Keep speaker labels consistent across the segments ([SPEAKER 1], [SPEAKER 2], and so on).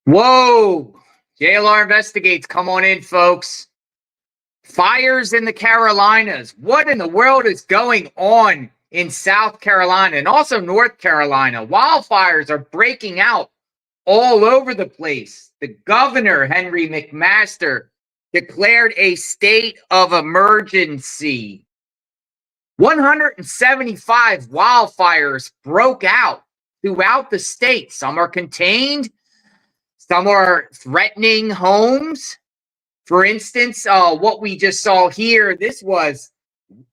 [SPEAKER 1] Whoa! JLR investigates. Come on in, folks. Fires in the Carolinas. What in the world is going on in South Carolina and also North Carolina? Wildfires are breaking out all over the place. The governor, Henry McMaster, declared a state of emergency. 175 wildfires broke out throughout the state. Some are contained, some are threatening homes. For instance, what we just saw here, this was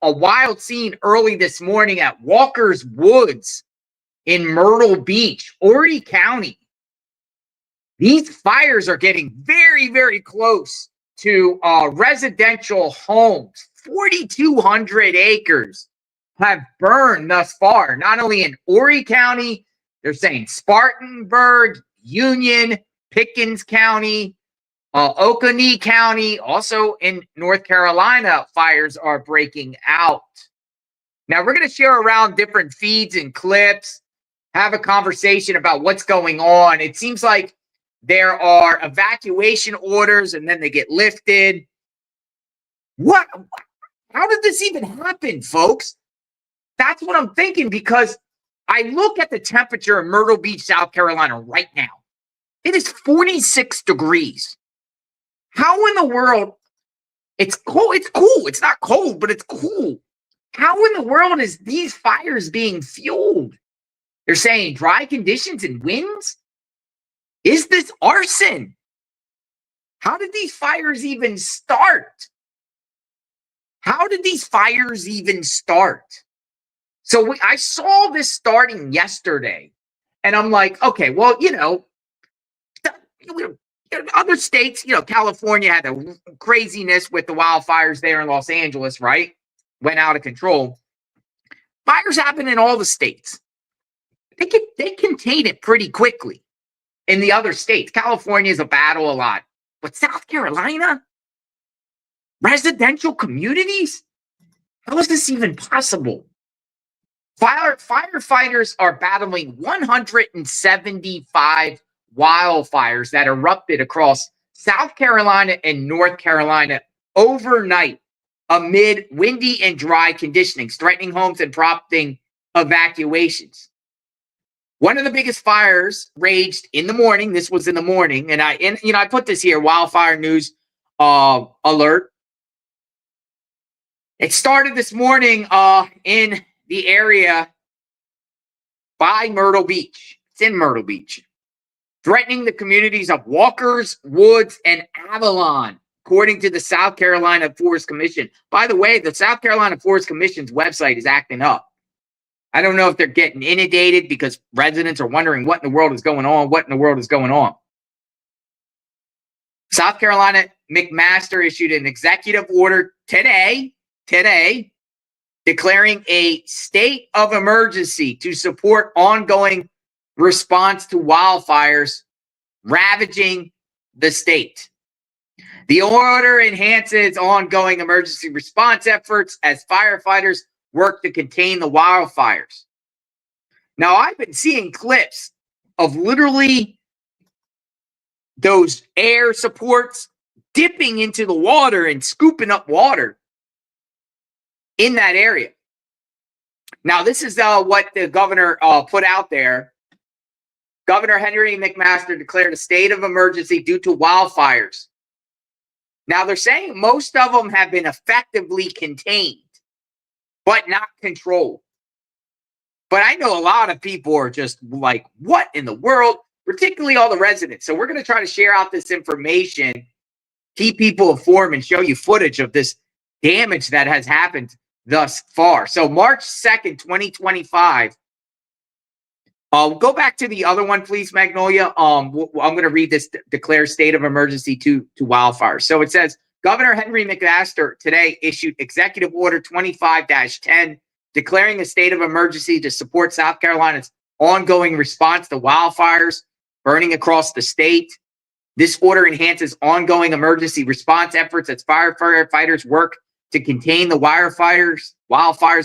[SPEAKER 1] a wild scene early this morning at Walker's Woods in Myrtle Beach, Horry County. These fires are getting very, very close to residential homes. 4,200 acres have burned thus far, not only in Horry County, they're saying Spartanburg, Union, Pickens County, Oconee County, also in North Carolina, fires are breaking out. Now, we're going to share around different feeds and clips, have a conversation about what's going on. It seems like there are evacuation orders and then they get lifted. What? How did this even happen, folks? That's what I'm thinking, because I look at the temperature in Myrtle Beach, South Carolina right now. It is 46 degrees. How in the world? It's cold. It's cool. It's not cold, but it's cool. How in the world is these fires being fueled? They're saying dry conditions and winds? Is this arson? How did these fires even start? How did these fires even start? So I saw this starting yesterday, and I'm like, okay, well, other states, California had the craziness with the wildfires there in Los Angeles, right? Went out of control. Fires happen in all the states. They contain it pretty quickly in the other states. California is a battle a lot. But South Carolina? Residential communities? How is this even possible? Firefighters are battling 175 wildfires that erupted across South Carolina and North Carolina overnight amid windy and dry conditions, threatening homes and prompting evacuations. One of the biggest fires raged in the morning. This was in the morning, and I put this here, wildfire news alert. It started this morning in the area by Myrtle Beach. It's in Myrtle Beach, threatening the communities of Walker's Woods and Avalon, according to the South Carolina Forest Commission. By the way, the South Carolina Forest Commission's website is acting up. I don't know if they're getting inundated because residents are wondering what in the world is going on. What in the world is going on? South Carolina McMaster issued an executive order today, declaring a state of emergency to support ongoing response to wildfires ravaging the state. The order enhances ongoing emergency response efforts as firefighters work to contain the wildfires. Now, I've been seeing clips of literally those air supports dipping into the water and scooping up water in that area. Now, this is what the governor put out there. Governor Henry McMaster declared a state of emergency due to wildfires. Now, they're saying most of them have been effectively contained, but not controlled. But I know a lot of people are just like, what in the world? Particularly all the residents. So we're going to try to share out this information, keep people informed, and show you footage of this damage that has happened thus far. So March 2nd, 2025. Go back to the other one, please, Magnolia. I'm going to read this declared state of emergency to wildfires. So it says, Governor Henry McMaster today issued Executive Order 25-10, declaring a state of emergency to support South Carolina's ongoing response to wildfires burning across the state. This order enhances ongoing emergency response efforts as firefighters work to contain the wildfires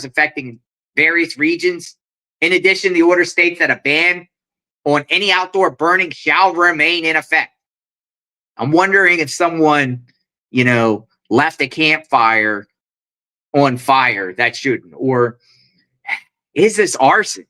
[SPEAKER 1] affecting various regions. In addition, the order states that a ban on any outdoor burning shall remain in effect. I'm wondering if someone, left a campfire on fire that shouldn't, or is this arson?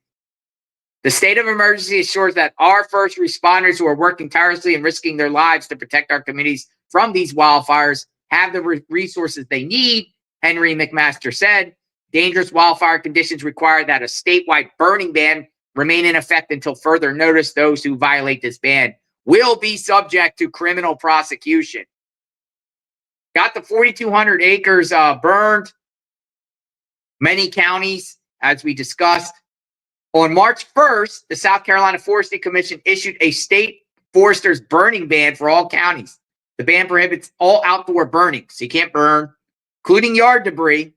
[SPEAKER 1] The state of emergency assures that our first responders who are working tirelessly and risking their lives to protect our communities from these wildfires have the resources they need, Henry McMaster said. Dangerous wildfire conditions require that a statewide burning ban remain in effect until further notice. Those who violate this ban will be subject to criminal prosecution. Got the 4,200 acres burned. Many counties, as we discussed. On March 1st, the South Carolina Forestry Commission issued a state foresters burning ban for all counties. The ban prohibits all outdoor burning, so you can't burn, including yard debris.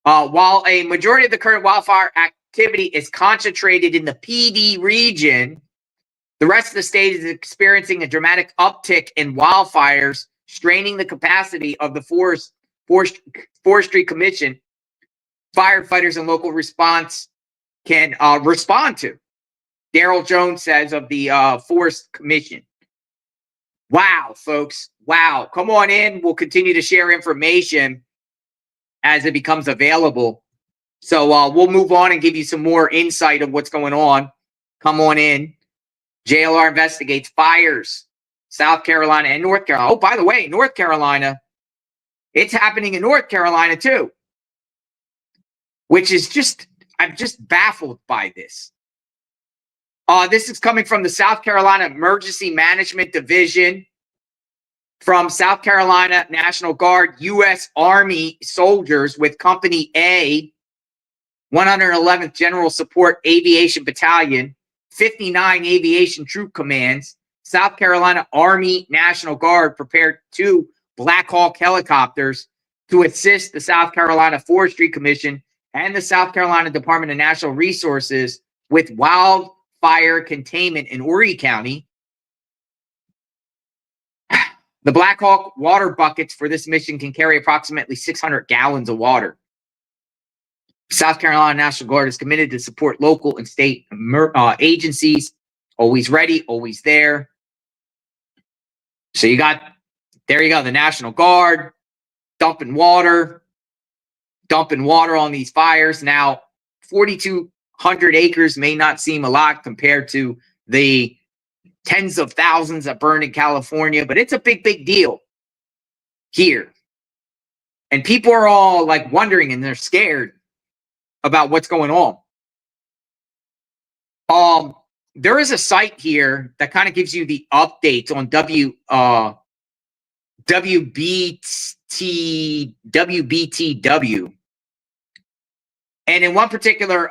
[SPEAKER 1] While a majority of the current wildfire activity is concentrated in the PD region, the rest of the state is experiencing a dramatic uptick in wildfires, straining the capacity of the Forestry Commission. Firefighters and local response can respond to. Daryl Jones says of the Forest Commission. Wow, folks. Wow. Come on in. We'll continue to share information as it becomes available. So we'll move on and give you some more insight of what's going on. Come on in. JLR investigates fires, South Carolina and North Carolina. Oh, by the way, North Carolina, it's happening in North Carolina too, which is I'm just baffled by this. This is coming from the South Carolina Emergency Management Division, from South Carolina National Guard, U.S. Army soldiers with Company A, 111th General Support Aviation Battalion, 59 Aviation Troop Commands, South Carolina Army National Guard prepared 2 Black Hawk helicopters to assist the South Carolina Forestry Commission and the South Carolina Department of Natural Resources with wildfire containment in Horry County. The Black Hawk water buckets for this mission can carry approximately 600 gallons of water. South Carolina National Guard is committed to support local and state agencies. Always ready, always there. So there you go, the National Guard dumping water on these fires. Now, 4,200 acres may not seem a lot compared to the tens of thousands that burned in California, but it's a big, big deal here. And people are all like wondering and they're scared about what's going on. There is a site here that kind of gives you the updates on WBTW. And in one particular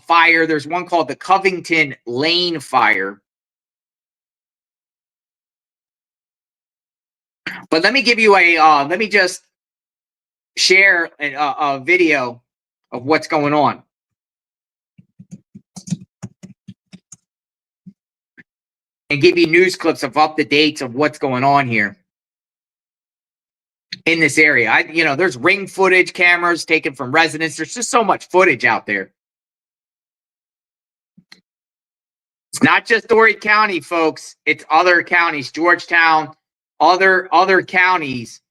[SPEAKER 1] fire, there's one called the Covington Lane Fire. But let me give you let me just share a video of what's going on. And give you news clips of up to dates of what's going on here in this area. There's ring footage cameras taken from residents. There's just so much footage out there. It's not just Horry County, folks. It's other counties, Georgetown, other counties.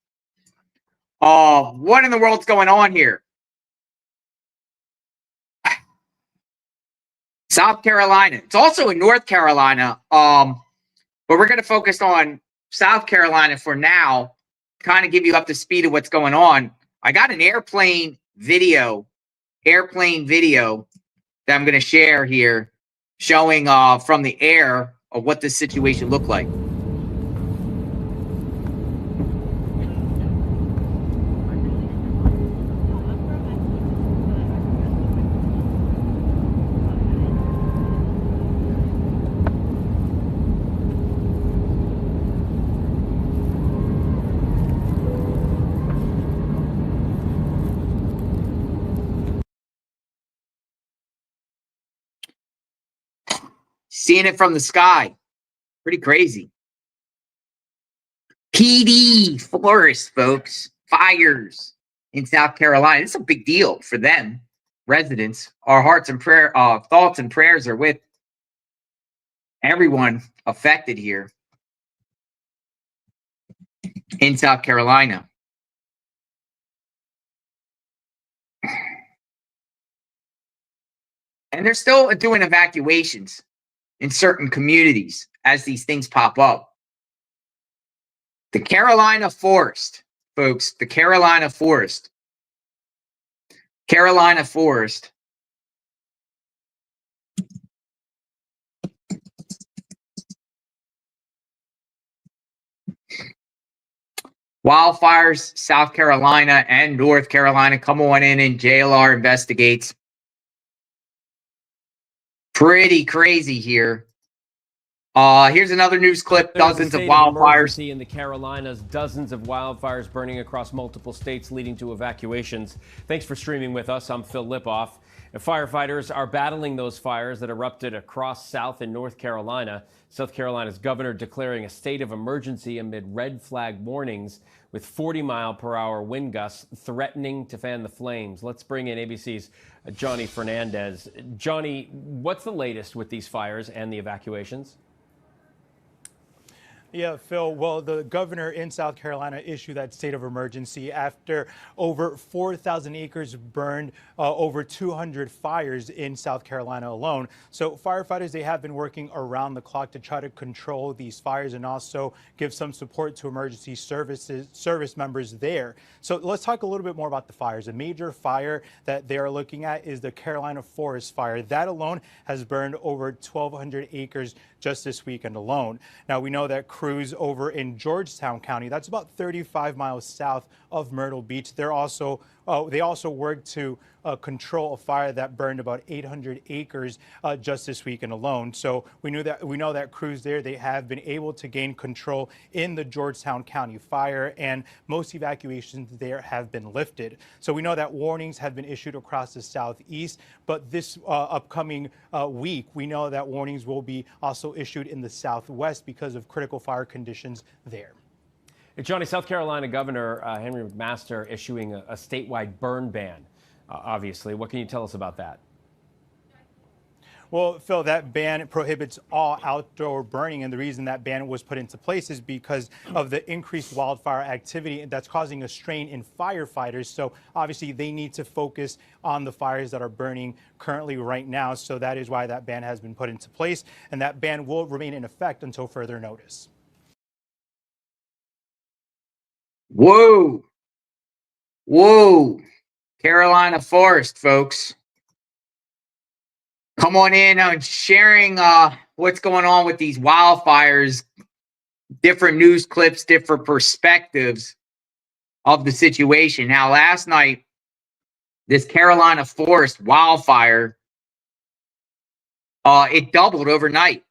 [SPEAKER 1] What in the world's going on here? South Carolina. It's also in North Carolina. But we're going to focus on South Carolina for now, kind of give you up to speed of what's going on. I got an airplane video that I'm going to share here, showing from the air of what this situation looked like. Seeing it from the sky. Pretty crazy. PD forest, folks. Fires in South Carolina. It's a big deal for them, residents. Our hearts and thoughts and prayers are with everyone affected here in South Carolina. And they're still doing evacuations in certain communities as these things pop up. The Carolina forest, folks, the Carolina forest. Carolina forest. Wildfires, South Carolina and North Carolina. Come on in and JLR investigates. Pretty crazy here. Here's another news clip. Dozens of wildfires
[SPEAKER 2] in the Carolinas, dozens of wildfires burning across multiple states, leading to evacuations. Thanks for streaming with us. I'm Phil Lipoff. And firefighters are battling those fires that erupted across South and North Carolina. South Carolina's governor declaring a state of emergency amid red flag warnings with 40-mile-per-hour wind gusts threatening to fan the flames. Let's bring in ABC's Johnny Fernandez. Johnny, what's the latest with these fires and the evacuations?
[SPEAKER 3] Yeah, Phil. Well, the governor in South Carolina issued that state of emergency after over 4,000 acres burned, over 200 fires in South Carolina alone. So firefighters, they have been working around the clock to try to control these fires and also give some support to emergency service members there. So let's talk a little bit more about the fires. A major fire that they are looking at is the Carolina forest fire. That alone has burned over 1,200 acres just this weekend alone. Now, we know that crews over in Georgetown County, that's about 35 miles south of Myrtle Beach, they also worked to control a fire that burned about 800 acres just this weekend alone. So we know that crews there, they have been able to gain control in the Georgetown County fire, and most evacuations there have been lifted. So we know that warnings have been issued across the southeast, but this upcoming week, we know that warnings will be also issued in the southwest because of critical fire conditions there.
[SPEAKER 2] Johnny, South Carolina Governor Henry McMaster issuing a statewide burn ban, obviously. What can you tell us about that?
[SPEAKER 3] Well, Phil, that ban prohibits all outdoor burning, and the reason that ban was put into place is because of the increased wildfire activity that's causing a strain in firefighters. So obviously they need to focus on the fires that are burning currently right now. So that is why that ban has been put into place, and that ban will remain in effect until further notice.
[SPEAKER 1] Whoa. Whoa. Carolina forest, folks. Come on in and sharing what's going on with these wildfires, different news clips, different perspectives of the situation. Now, last night, this Carolina forest wildfire, it doubled overnight.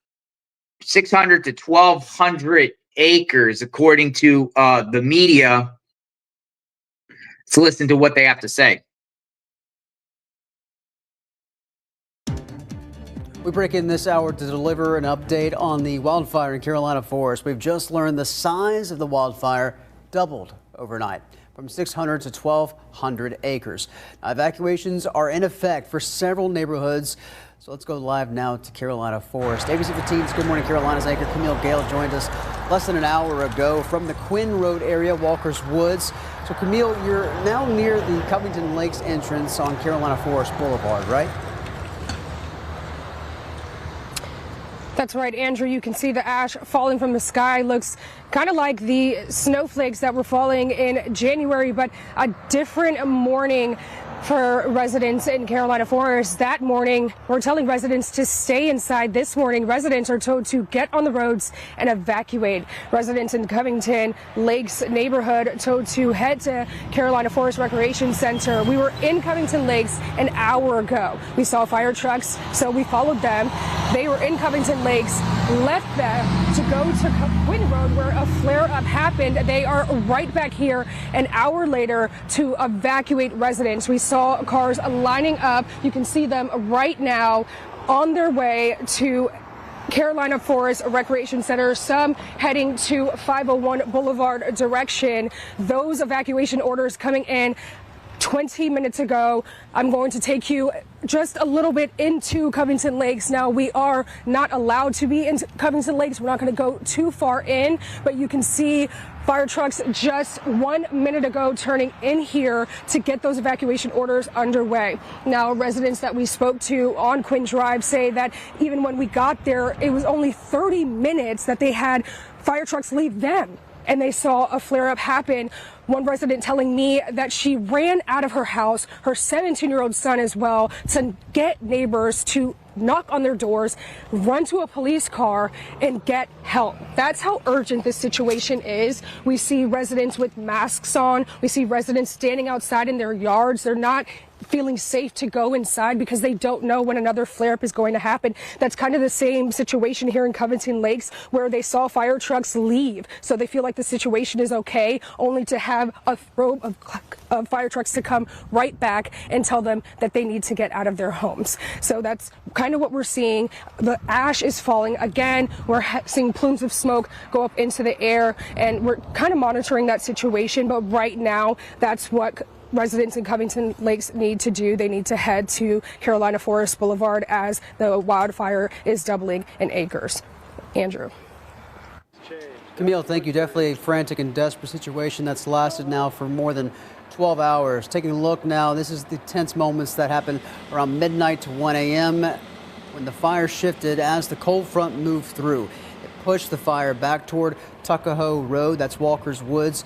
[SPEAKER 1] 600 to 1,200 acres, according to the media. Let's listen to what they have to say.
[SPEAKER 4] We break in this hour to deliver an update on the wildfire in Carolina forest. We've just learned the size of the wildfire doubled overnight from 600 to 1,200 acres. Now, evacuations are in effect for several neighborhoods. So let's go live now to Carolina forest. ABC 15's Good Morning Carolina's anchor Camille Gale joined us less than an hour ago from the Quinn Road area, Walker's Woods. So Camille, you're now near the Covington Lakes entrance on Carolina Forest Boulevard, right?
[SPEAKER 5] That's right, Andrew. You can see the ash falling from the sky. Looks kind of like the snowflakes that were falling in January, but a different morning for residents in Carolina Forest. That morning, we're telling residents to stay inside. This morning, residents are told to get on the roads and evacuate. Residents in Covington Lakes neighborhood told to head to Carolina Forest Recreation Center. We were in Covington Lakes an hour ago. We saw fire trucks, so we followed them. They were in Covington Lakes, left them to go to Quinn Road where a flare-up happened. They are right back here an hour later to evacuate residents. We saw cars lining up. You can see them right now on their way to Carolina Forest Recreation Center, some heading to 501 Boulevard direction. Those evacuation orders coming in 20 minutes ago. I'm going to take you just a little bit into Covington Lakes. Now, we are not allowed to be in Covington Lakes. We're not going to go too far in, but you can see fire trucks just 1 minute ago turning in here to get those evacuation orders underway. Now, residents that we spoke to on Quinn Drive say that even when we got there, it was only 30 minutes that they had fire trucks leave them, and they saw a flare-up happen. One resident telling me that she ran out of her house, her 17-year-old son as well, to get neighbors to knock on their doors, run to a police car, and get help. That's how urgent this situation is. We see residents with masks on. We see residents standing outside in their yards. They're not feeling safe to go inside because they don't know when another flare-up is going to happen. That's kind of the same situation here in Covington Lakes, where they saw fire trucks leave, so they feel like the situation is okay, only to have a row of fire trucks to come right back and tell them that they need to get out of their homes. So that's kind of what we're seeing. The ash is falling again. We're seeing plumes of smoke go up into the air, and we're kind of monitoring that situation. But right now, that's what residents in Covington Lakes need to do. They need to head to Carolina Forest Boulevard as the wildfire is doubling in acres. Andrew.
[SPEAKER 4] Camille, thank you. Definitely a frantic and desperate situation that's lasted now for more than 12 hours. Taking a look now, this is the tense moments that happened around midnight to 1 a.m. when the fire shifted as the cold front moved through. It pushed the fire back toward Tuckahoe Road, that's Walker's Woods.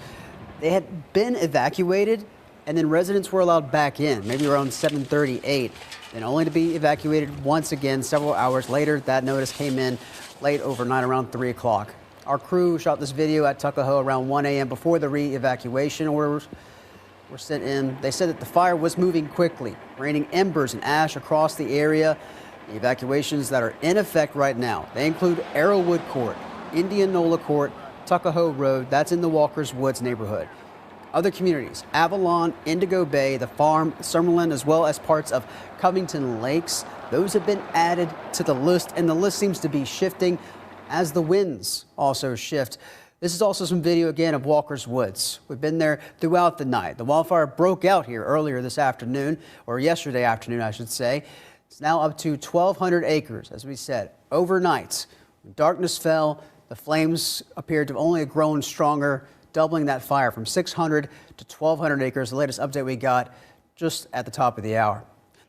[SPEAKER 4] They had been evacuated, and then residents were allowed back in, maybe around 7:38, and only to be evacuated once again several hours later. That notice came in late overnight around 3 o'clock. Our crew shot this video at Tuckahoe around 1 a.m. before the re-evacuation orders were sent in. They said that the fire was moving quickly, raining embers and ash across the area. The evacuations that are in effect right now, they include Arrowwood Court, Indianola Court, Tuckahoe Road, that's in the Walker's Woods neighborhood. Other communities, Avalon, Indigo Bay, the Farm, Summerlin, as well as parts of Covington Lakes, those have been added to the list, and the list seems to be shifting as the winds also shift. This is also some video again of Walker's Woods. We've been there throughout the night. The wildfire broke out here earlier this afternoon, or yesterday afternoon, I should say. It's now up to 1,200 acres, as we said, overnight. When darkness fell, the flames appeared to have only grown stronger, doubling that fire from 600 to 1,200 acres. The latest update we got just at the top of the hour.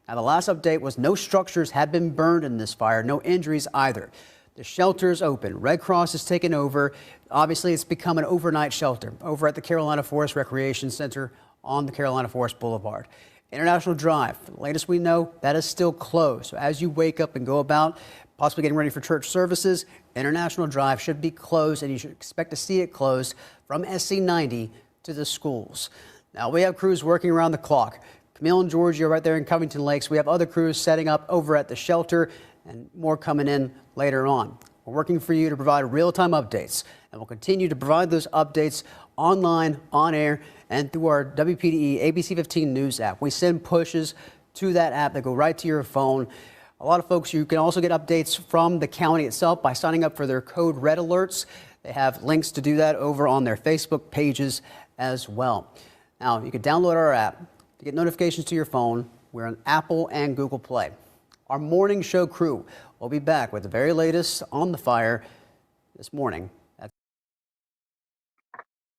[SPEAKER 4] Now, the last update was no structures had been burned in this fire, no injuries either. The shelter is open. Red Cross has taken over. Obviously, it's become an overnight shelter over at the Carolina Forest Recreation Center on the Carolina Forest Boulevard. International Drive, the latest we know, that is still closed. So as you wake up and go about, possibly getting ready for church services, International Drive should be closed, and you should expect to see it closed from SC90 to the schools. Now, we have crews working around the clock. Camille and Georgie are right there in Covington Lakes. We have other crews setting up over at the shelter, and more coming in later on. We're working for you to provide real-time updates, and we'll continue to provide those updates online, on air, and through our WPDE ABC 15 News app. We send pushes to that app that go right to your phone. A lot of folks, you can also get updates from the county itself by signing up for their Code Red alerts. They have links to do that over on their Facebook pages as well. Now, you can download our app to get notifications to your phone. We're on Apple and Google Play. Our morning show crew will be back with the very latest on the fire this morning.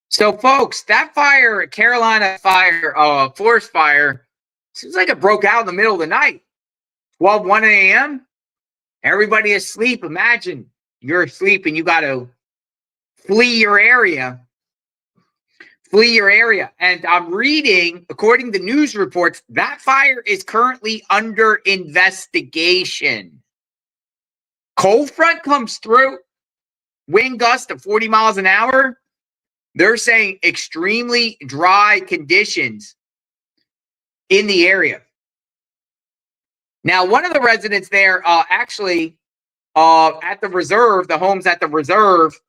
[SPEAKER 1] So, folks, that fire, Carolina fire, forest fire, seems like it broke out in the middle of the night. 1 a.m. Everybody asleep. Imagine you're asleep and you got to flee your area. Flee your area. And I'm reading, according to news reports, that fire is currently under investigation. Cold front comes through, wind gust of 40 miles an hour. They're saying extremely dry conditions in the area. Now, one of the residents there actually at the reserve, the homes at the reserve,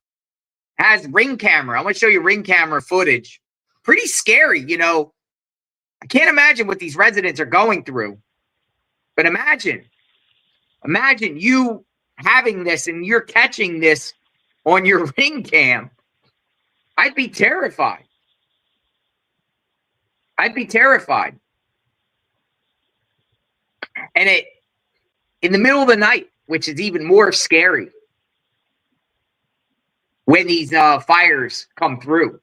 [SPEAKER 1] has ring camera. I'm going to show you ring camera footage. Pretty scary, you know. I can't imagine what these residents are going through. But imagine you having this and you're catching this on your ring cam. I'd be terrified. I'd be terrified. And in the middle of the night, which is even more scary when these fires come through.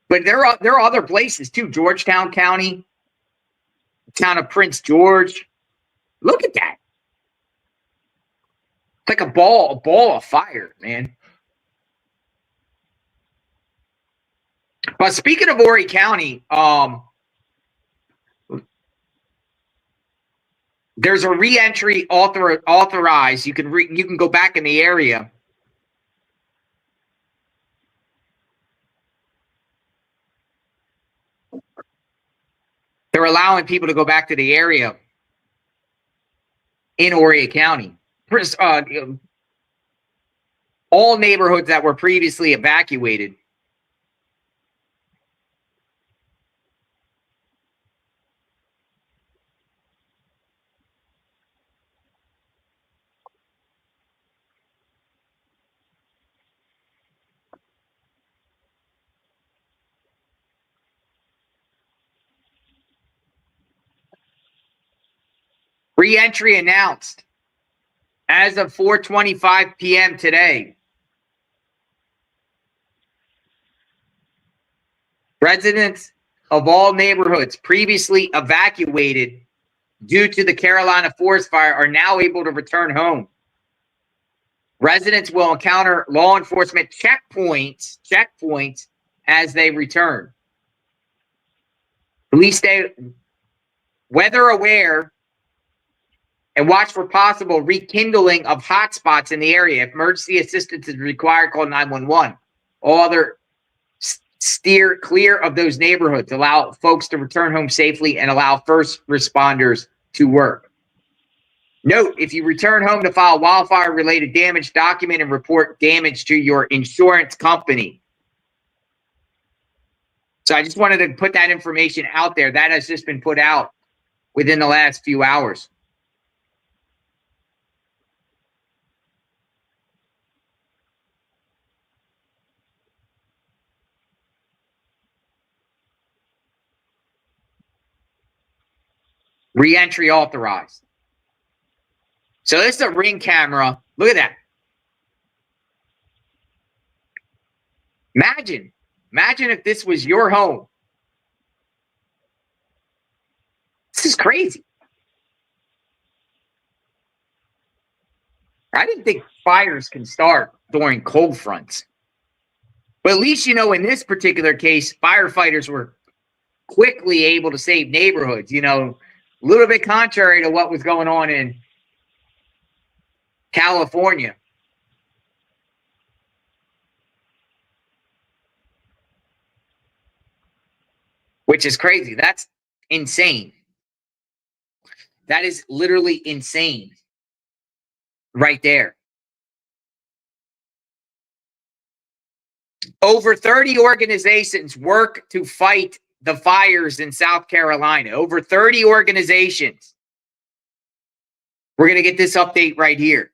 [SPEAKER 1] But there are other places too. Georgetown County, town of Prince George. Look at that. It's like a ball of fire, man. But speaking of Horry County, there's a re-entry authorized. You can go back in the area. They're allowing people to go back to the area in Horry County. All neighborhoods that were previously evacuated. Re-entry announced as of 4:25 p.m. today. Residents of all neighborhoods previously evacuated due to the Carolina forest fire are now able to return home. Residents will encounter law enforcement checkpoints as they return. Police stay weather aware and watch for possible rekindling of hotspots in the area. If emergency assistance is required, call 911. All other steer clear of those neighborhoods. Allow folks to return home safely and allow first responders to work. Note, if you return home to file wildfire-related damage, document and report damage to your insurance company. So I just wanted to put that information out there. That has just been put out within the last few hours. Re-entry authorized. So this is a Ring camera. Look at that. Imagine if this was your home. This is crazy. I didn't think fires can start during cold fronts. But at least, you know, in this particular case, firefighters were quickly able to save neighborhoods, you know, a little bit contrary to what was going on in California. Which is crazy. That's insane. That is literally insane. Right there. Over 30 organizations work to fight the fires in South Carolina. Over 30 organizations. We're going to get this update right here.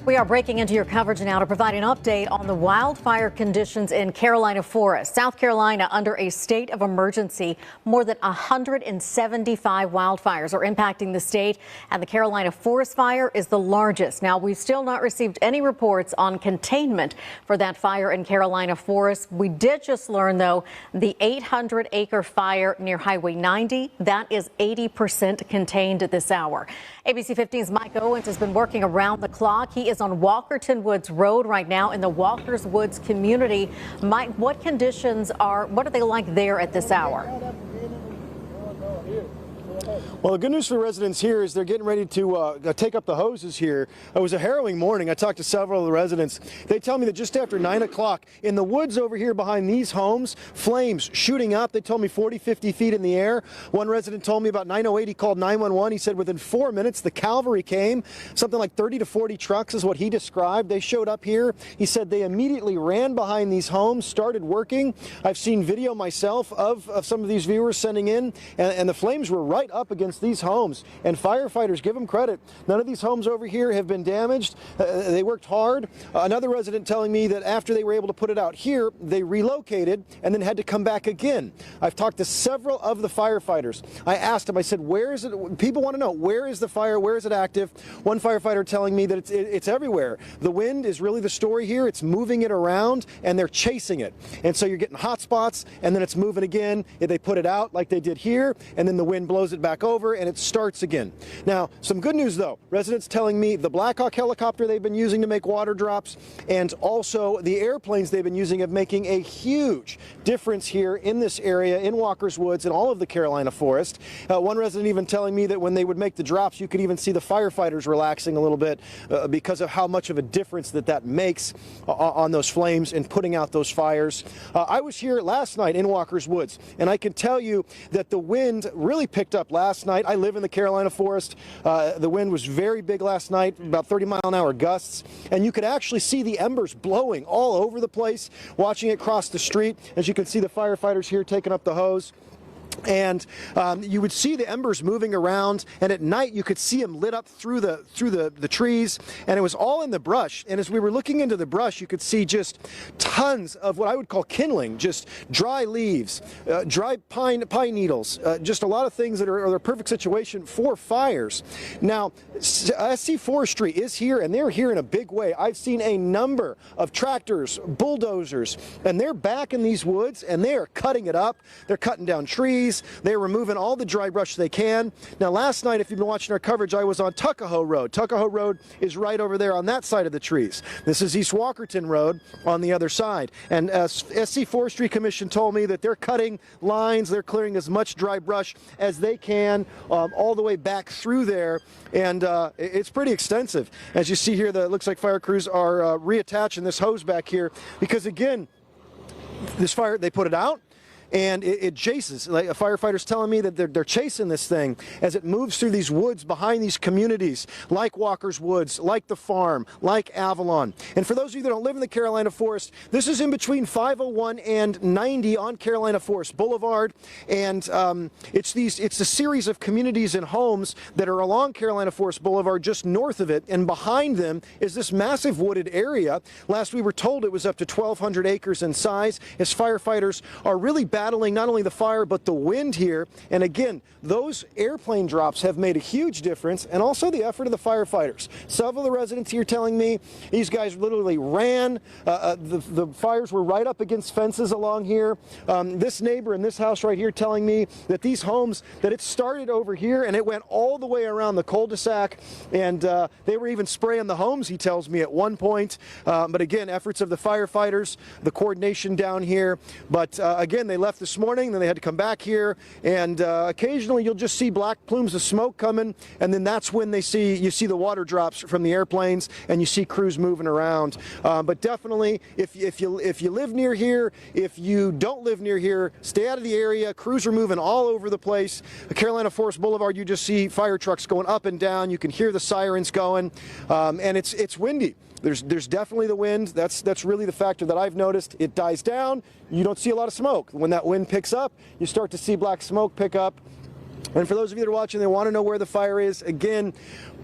[SPEAKER 6] We are breaking into your coverage now to provide an update on the wildfire conditions in Carolina forest. South Carolina under a state of emergency. More than 175 wildfires are impacting the state, and the Carolina forest fire is the largest. Now, we've still not received any reports on containment for that fire in Carolina forest. We did just learn, though, the 800-acre fire near Highway 90, that is 80% contained at this hour. ABC 15's Mike Owens has been working around the clock. He is on Walkerton Woods Road right now in the Walkers Woods community. Mike, what are they like there at this hour?
[SPEAKER 7] Well, the good news for residents here is they're getting ready to take up the hoses here. It was a harrowing morning. I talked to several of the residents. They tell me that just after 9 o'clock in the woods over here behind these homes, flames shooting up. They told me 40, 50 feet in the air. One resident told me about 9:08. He called 911. He said within 4 minutes the cavalry came. Something like 30 to 40 trucks is what he described. They showed up here. He said they immediately ran behind these homes, started working. I've seen video myself of some of these viewers sending in, and the flames were right up against against these homes. And firefighters, give them credit. None of these homes over here have been damaged. They worked hard. Another resident telling me that after they were able to put it out here, they relocated and then had to come back again. I've talked to several of the firefighters. I asked them, I said, where is it? People want to know, where is the fire? Where is it active? One firefighter telling me that it's everywhere. The wind is really the story here. It's moving it around and they're chasing it. And so you're getting hot spots and then it's moving again. They put it out like they did here and then the wind blows it back over and it starts again. Now, some good news though. Residents telling me the Black Hawk helicopter they've been using to make water drops and also the airplanes they've been using of making a huge difference here in this area, in Walker's Woods and all of the Carolina forest. One resident even telling me that when they would make the drops, you could even see the firefighters relaxing a little bit because of how much of a difference that makes on those flames and putting out those fires. I was here last night in Walker's Woods, and I can tell you that the wind really picked up last night. I live in the Carolina forest. The wind was very big last night, about 30-mile-an-hour gusts, and you could actually see the embers blowing all over the place, watching it cross the street. As you can see, the firefighters here taking up the hose. And you would see the embers moving around, and at night you could see them lit up through the trees, and it was all in the brush. And as we were looking into the brush, you could see just tons of what I would call kindling, just dry leaves, dry pine needles, just a lot of things that are a perfect situation for fires. Now, SC Forestry is here, and they're here in a big way. I've seen a number of tractors, bulldozers, and they're back in these woods, and they are cutting it up. They're cutting down trees. They're removing all the dry brush they can. Now, last night, if you've been watching our coverage, I was on Tuckahoe Road. Tuckahoe Road is right over there on that side of the trees. This is East Walkerton Road on the other side. And SC Forestry Commission told me that they're cutting lines, they're clearing as much dry brush as they can all the way back through there. And it's pretty extensive. As you see here, it looks like fire crews are reattaching this hose back here because, again, this fire, they put it out. And it chases. Like a firefighter's telling me that they're chasing this thing as it moves through these woods behind these communities, like Walker's Woods, like the farm, like Avalon. And for those of you that don't live in the Carolina forest, this is in between 501 and 90 on Carolina Forest Boulevard. And it's a series of communities and homes that are along Carolina Forest Boulevard, just north of it. And behind them is this massive wooded area. Last we were told it was up to 1,200 acres in size, as firefighters are really battling not only the fire but the wind here. And again, those airplane drops have made a huge difference, and also the effort of the firefighters. Several of the residents here telling me these guys literally ran. The fires were right up against fences along here. This neighbor in this house right here telling me that these homes, that it started over here and it went all the way around the cul-de-sac, and they were even spraying the homes, he tells me, at one point. But again, efforts of the firefighters, the coordination down here. But again, they left this morning, then they had to come back here, and occasionally you'll just see black plumes of smoke coming, and then that's when you see the water drops from the airplanes, and you see crews moving around. But definitely, if you live near here, if you don't live near here, stay out of the area. Crews are moving all over the place. The Carolina Forest Boulevard, you just see fire trucks going up and down. You can hear the sirens going, and it's windy. There's definitely the wind. That's really the factor that I've noticed. It dies down. You don't see a lot of smoke. When that wind picks up, you start to see black smoke pick up. And for those of you that are watching, they want to know where the fire is. Again,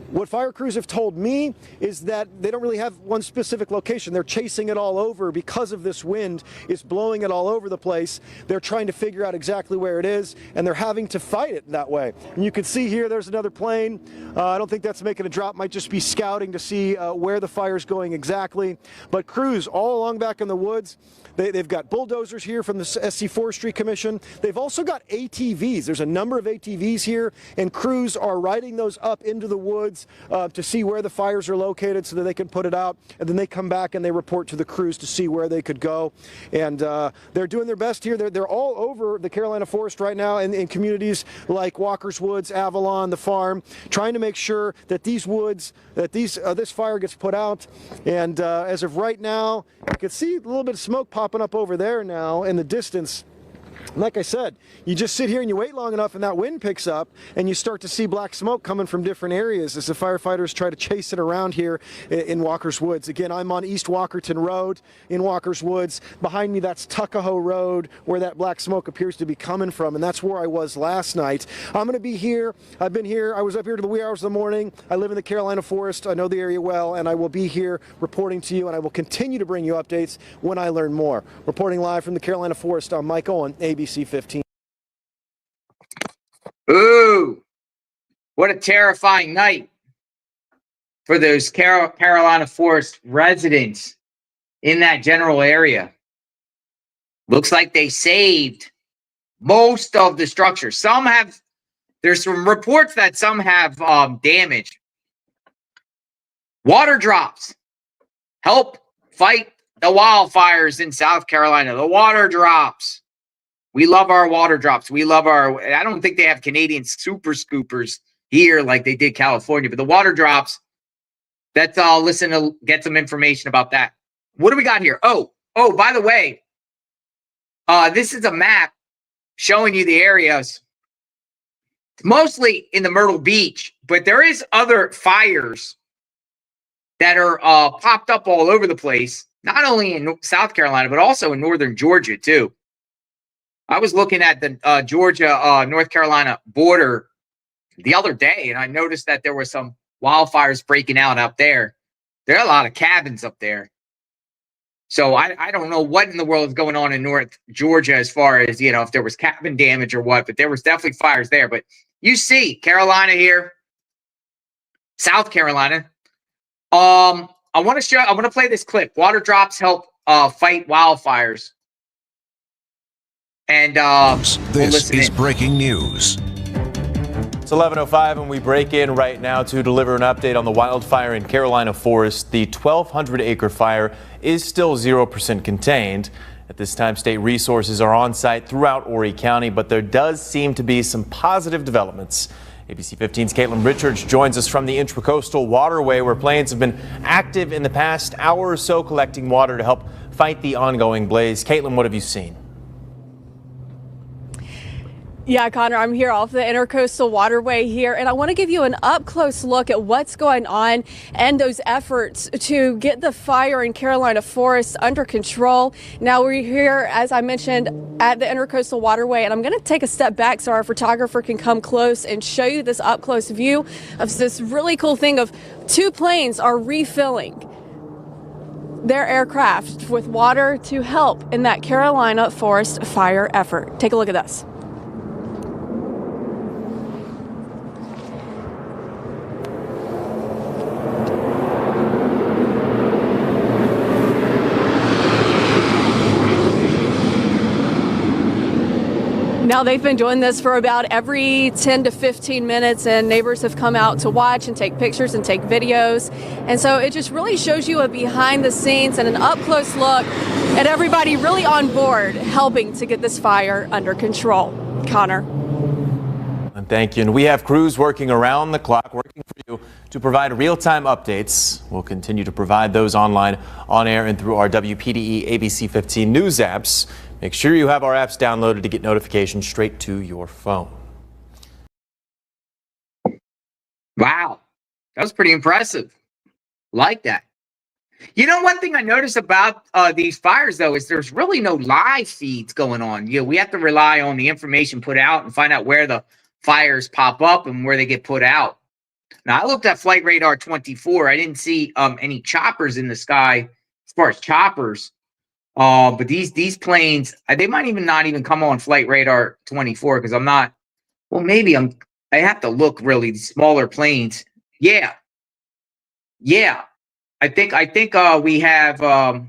[SPEAKER 7] what fire crews have told me is that they don't really have one specific location. They're chasing it all over because of this wind. It's blowing it all over the place. They're trying to figure out exactly where it is, and they're having to fight it that way. And you can see here, there's another plane. I don't think that's making a drop. Might just be scouting to see where the fire's going exactly. But crews all along back in the woods. They've got bulldozers here from the SC Forestry Commission. They've also got ATVs. There's a number of ATVs here, and crews are riding those up into the woods to see where the fires are located so that they can put it out, and then they come back and they report to the crews to see where they could go. And they're doing their best here. They're all over the Carolina forest right now in communities like Walker's Woods, Avalon, the farm, trying to make sure that these woods, that this fire gets put out. And as of right now, you can see a little bit of smoke popping up over there now in the distance. Like I said, you just sit here and you wait long enough and that wind picks up and you start to see black smoke coming from different areas as the firefighters try to chase it around here in Walker's Woods. Again, I'm on East Walkerton Road in Walker's Woods. Behind me, that's Tuckahoe Road, where that black smoke appears to be coming from, and that's where I was last night. I'm going to be here. I've been here. I was up here to the wee hours of the morning. I live in the Carolina Forest. I know the area well, and I will be here reporting to you, and I will continue to bring you updates when I learn more. Reporting live from the Carolina Forest, I'm Mike Owen, ABC 15.
[SPEAKER 1] Ooh, what a terrifying night for those Carolina Forest residents in that general area. Looks like they saved most of the structure. Some have, there's some reports that some have damage. Water drops help fight the wildfires in South Carolina. The water drops. We love our water drops. We love our, I don't think they have Canadian super scoopers here like they did California, but the water drops, that's all. Listen to get some information about that. What do we got here? Oh, by the way, this is a map showing you the areas. It's mostly in the Myrtle Beach, but there is other fires that are popped up all over the place, not only in South Carolina, but also in northern Georgia, too. I was looking at the Georgia-North Carolina border the other day, and I noticed that there were some wildfires breaking out there. There are a lot of cabins up there. So I don't know what in the world is going on in North Georgia as far as, you know, if there was cabin damage or what, but there was definitely fires there. But you see Carolina here, South Carolina. I want to play this clip. Water drops help fight wildfires. And
[SPEAKER 8] this is breaking news.
[SPEAKER 9] It's 11:05 and we break in right now to deliver an update on the wildfire in Carolina Forest. The 1,200-acre fire is still 0% contained. At this time, state resources are on site throughout Horry County, but there does seem to be some positive developments. ABC 15's Caitlin Richards joins us from the Intracoastal Waterway, where planes have been active in the past hour or so collecting water to help fight the ongoing blaze. Caitlin, what have you seen?
[SPEAKER 10] Yeah, Connor, I'm here off the Intercoastal Waterway here, and I want to give you an up-close look at what's going on and those efforts to get the fire in Carolina Forest under control. Now, we're here, as I mentioned, at the Intercoastal Waterway, and I'm going to take a step back so our photographer can come close and show you this up-close view of this really cool thing of two planes are refilling their aircraft with water to help in that Carolina Forest fire effort. Take a look at this. Now, they've been doing this for about every 10 to 15 minutes, and neighbors have come out to watch and take pictures and take videos. And so it just really shows you a behind the scenes and an up close look at everybody really on board helping to get this fire under control. Connor.
[SPEAKER 9] And thank you. And we have crews working around the clock, working for you to provide real-time updates. We'll continue to provide those online, on air, and through our WPDE ABC 15 news apps. Make sure you have our apps downloaded to get notifications straight to your phone.
[SPEAKER 1] Wow, that was pretty impressive. Like that. You know, one thing I noticed about these fires, though, is there's really no live feeds going on. You know, we have to rely on the information put out and find out where the fires pop up and where they get put out. Now, I looked at Flight Radar 24. I didn't see any choppers in the sky as far as choppers. But these planes, they might even not even come on Flight Radar 24 because I'm not. Well, maybe I have to look really smaller planes. Yeah. I think we have. I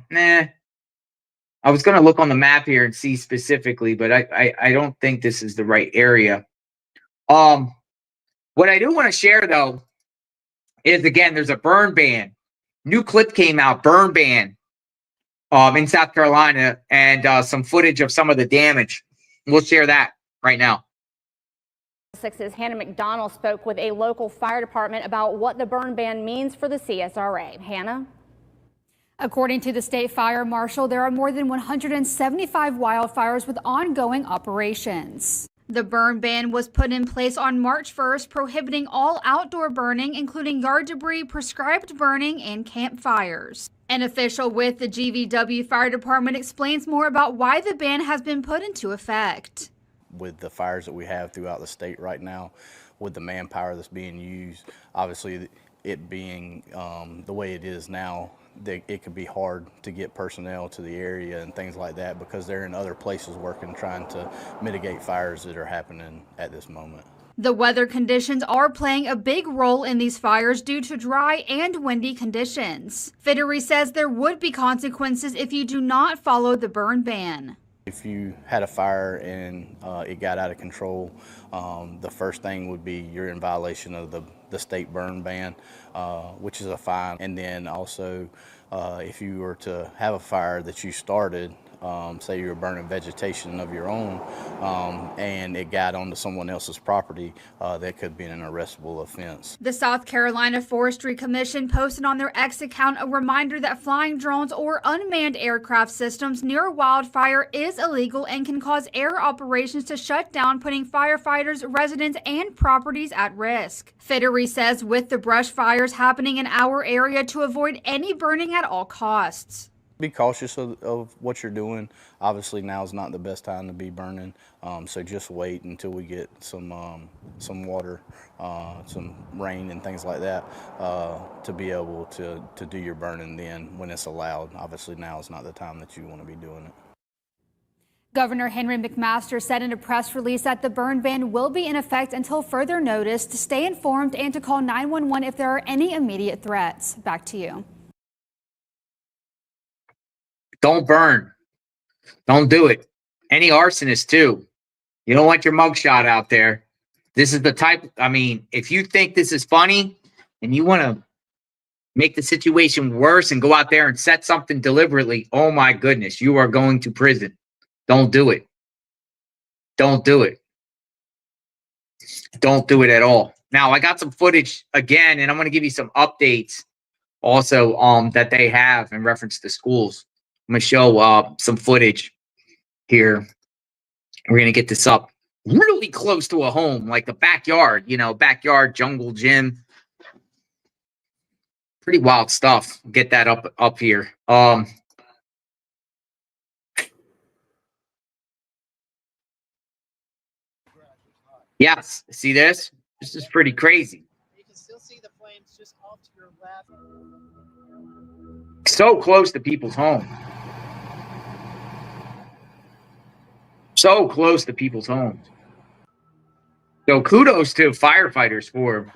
[SPEAKER 1] was gonna look on the map here and see specifically, but I don't think this is the right area. What I do want to share though is, again, there's a burn ban. New clip came out, burn ban. In South Carolina, and some footage of some of the damage. We'll share that right now.
[SPEAKER 11] 6's Hannah McDonald spoke with a local fire department about what the burn ban means for the CSRA. Hannah?
[SPEAKER 12] According to the state fire marshal, there are more than 175 wildfires with ongoing operations. The burn ban was put in place on March 1st, prohibiting all outdoor burning, including yard debris, prescribed burning, and campfires. An official with the GVW Fire Department explains more about why the ban has been put into effect.
[SPEAKER 13] With the fires that we have throughout the state right now, with the manpower that's being used, obviously it being the way it is now, it could be hard to get personnel to the area and things like that because they're in other places working, trying to mitigate fires that are happening at this moment.
[SPEAKER 12] The weather conditions are playing a big role in these fires due to dry and windy conditions. Fittery says there would be consequences if you do not follow the burn ban.
[SPEAKER 13] If you had a fire and it got out of control, the first thing would be you're in violation of the state burn ban, which is a fine. And then also, if you were to have a fire that you started, say you were burning vegetation of your own, and it got onto someone else's property, that could be an arrestable offense.
[SPEAKER 12] The South Carolina Forestry Commission posted on their X account a reminder that flying drones or unmanned aircraft systems near a wildfire is illegal and can cause air operations to shut down, putting firefighters, residents, and properties at risk. Fittery says with the brush fires happening in our area, to avoid any burning at all costs.
[SPEAKER 13] Be cautious of what you're doing. Obviously now is not the best time to be burning, so just wait until we get some water, some rain and things like that, to be able to do your burning then when it's allowed. Obviously now is not the time that you want to be doing it.
[SPEAKER 12] Governor Henry McMaster said in a press release that the burn ban will be in effect until further notice, to stay informed and to call 911 if there are any immediate threats. Back to you.
[SPEAKER 1] Don't burn. Don't do it. Any arsonist too. You don't want your mugshot out there. This is the type, I mean, if you think this is funny and you want to make the situation worse and go out there and set something deliberately, oh my goodness, you are going to prison. Don't do it. Don't do it. Don't do it at all. Now, I got some footage again, and I'm going to give you some updates also that they have in reference to schools. I'm going to show some footage here. We're going to get this up really close to a home, like the backyard, backyard jungle gym. Pretty wild stuff. Get that up here. Yes, see this? This is pretty crazy.
[SPEAKER 14] You can still see the flames just off to your left.
[SPEAKER 1] So close to people's homes. So close to people's homes. So kudos to firefighters for,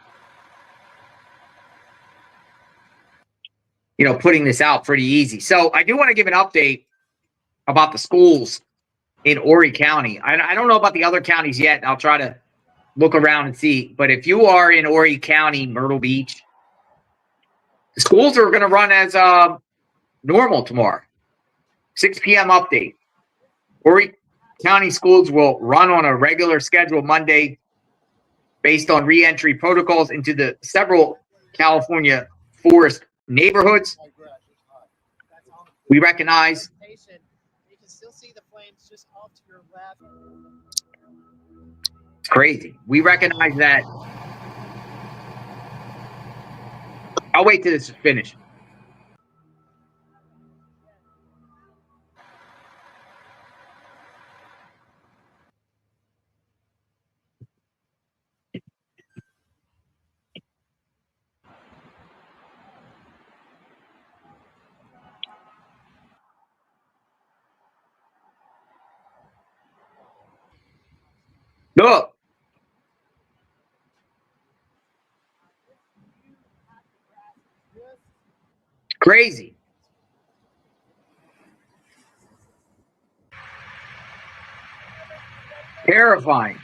[SPEAKER 1] putting this out pretty easy. So I do want to give an update about the schools in Horry County. I don't know about the other counties yet. I'll try to look around and see. But if you are in Horry County, Myrtle Beach, the schools are going to run as normal tomorrow. 6 p.m. update. Horry County schools will run on a regular schedule Monday based on re-entry protocols into the several California forest neighborhoods. We recognize
[SPEAKER 14] You can still see the flames just off to your left.
[SPEAKER 1] it's crazy. We recognize that. I'll wait till this is finished. Look. Crazy. Terrifying.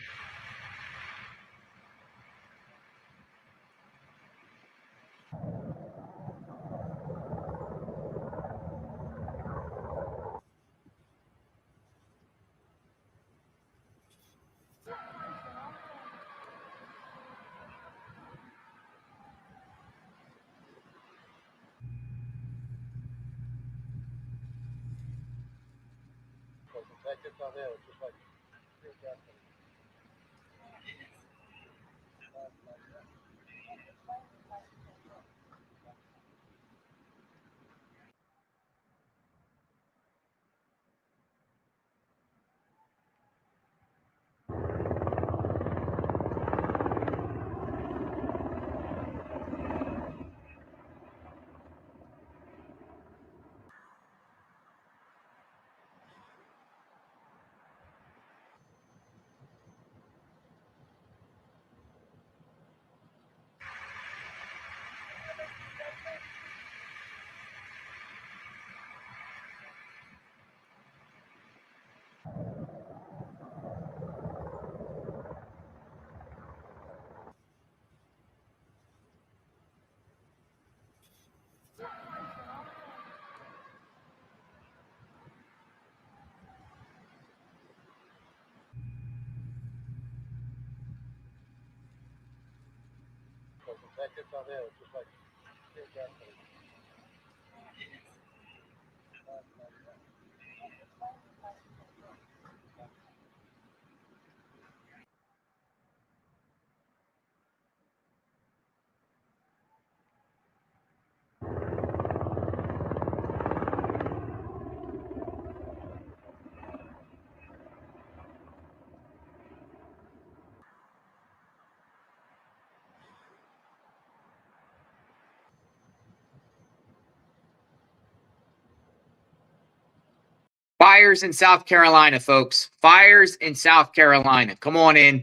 [SPEAKER 1] Fires in South Carolina, folks. Fires in South Carolina. Come on in.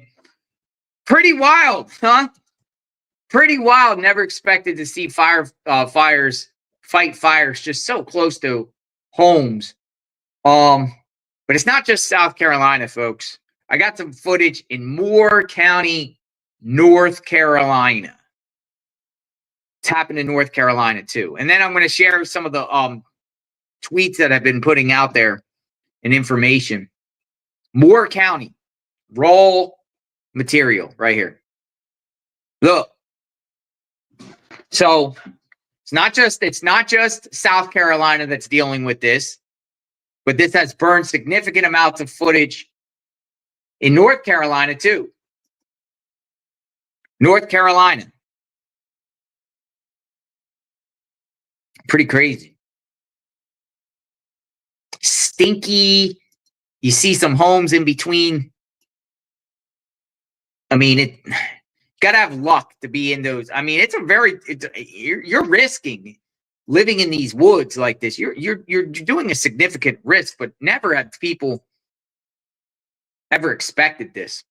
[SPEAKER 1] Pretty wild, huh? Pretty wild. Never expected to see fight fires just so close to homes. But it's not just South Carolina, folks. I got some footage in Moore County, North Carolina. It's happened in North Carolina too. And then I'm going to share some of the tweets that I've been putting out there and information. Moore County, raw material right here. Look. So it's not just South Carolina that's dealing with this, but this has burned significant amounts of footage in North Carolina too. North Carolina. Pretty crazy. Stinky. You see some homes in between. I mean, gotta have luck to be in those. I mean, you're risking living in these woods like this. You're doing a significant risk, but never have people ever expected this.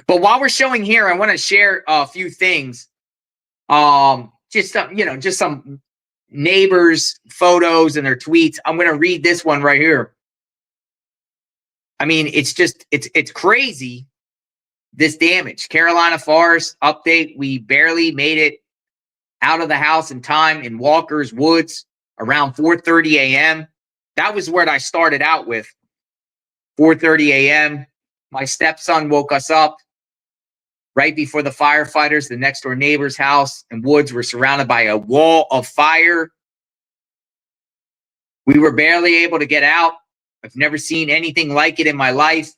[SPEAKER 1] But while we're showing here, I want to share a few things. Just some neighbors' photos and their tweets. I'm going to read this one right here. I mean, it's crazy. This damage. Carolina Forest update. We barely made it out of the house in time in Walker's Woods around 4:30 a.m. That was what I started out with. 4:30 a.m. My stepson woke us up right before the firefighters. The next door neighbor's house and woods were surrounded by a wall of fire. We were barely able to get out. I've never seen anything like it in my life.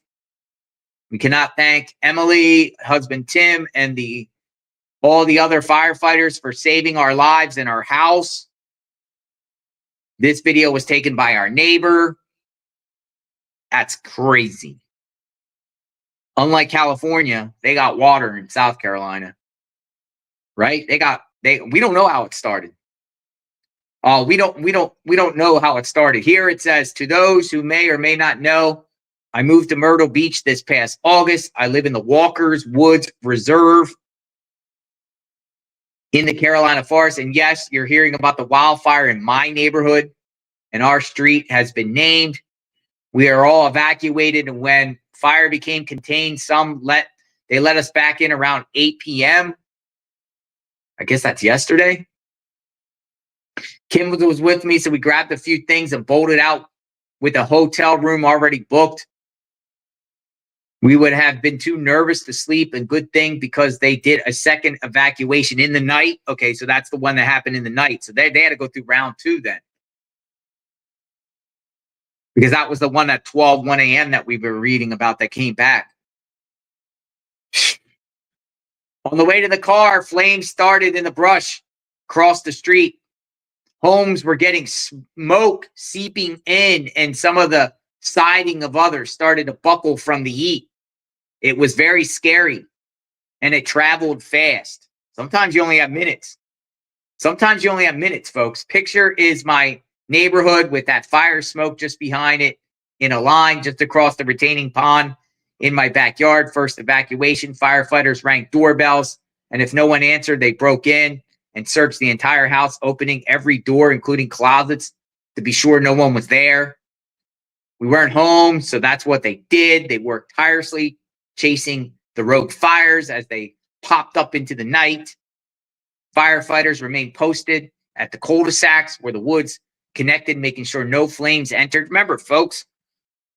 [SPEAKER 1] We cannot thank Emily, husband Tim, and all the other firefighters for saving our lives in our house. This video was taken by our neighbor. That's crazy. Unlike California, they got water in South Carolina. Right? We don't know how it started. We don't know how it started. Here it says, to those who may or may not know, I moved to Myrtle Beach this past August. I live in the Walker's Woods Reserve in the Carolina Forest. And yes, you're hearing about the wildfire in my neighborhood, and our street has been named. We are all evacuated, and when fire became contained, they let us back in around 8 p.m. I guess that's yesterday. Kim was with me, so we grabbed a few things and bolted out with a hotel room already booked. We would have been too nervous to sleep, and good thing because they did a second evacuation in the night. Okay, so that's the one that happened in the night. So they had to go through round 2 then. because that was the one at 1 a.m. that we were reading about that came back. On the way to the car, flames started in the brush across the street. Homes were getting smoke seeping in, and some of the siding of others started to buckle from the heat. It was very scary, and it traveled fast. Sometimes you only have minutes. Sometimes you only have minutes, folks. Picture is my neighborhood with that fire smoke just behind it in a line just across the retaining pond in my backyard. First evacuation, firefighters rang doorbells, and if no one answered, they broke in and searched the entire house, opening every door, including closets, to be sure no one was there. We weren't home, so that's what they did. They worked tirelessly, chasing the rogue fires as they popped up into the night. Firefighters remained posted at the cul-de-sacs where the woods connected, making sure no flames entered. Remember, folks,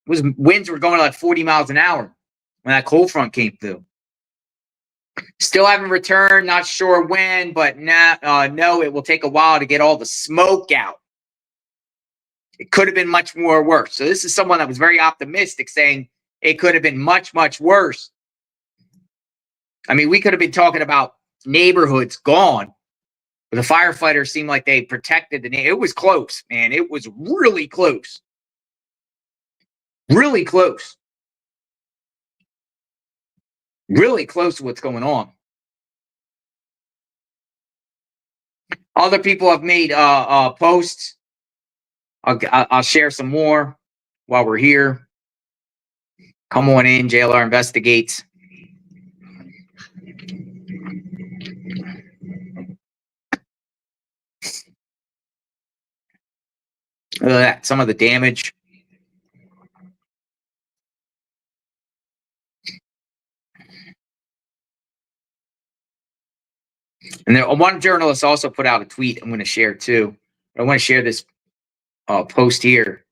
[SPEAKER 1] winds were going like 40 miles an hour when that cold front came through. Still haven't returned, not sure when, but no, it will take a while to get all the smoke out. It could have been much more worse. So this is someone that was very optimistic, saying it could have been much, much worse. I mean, we could have been talking about neighborhoods gone, but the firefighters seemed like they protected the neighborhood. It was close, man. It was really close. Really close. Really close to what's going on. Other people have made posts. I'll share some more while we're here. Come on in, JLR Investigates. Look at that, some of the damage. And then one journalist also put out a tweet I'm going to share too. I want to share this post here.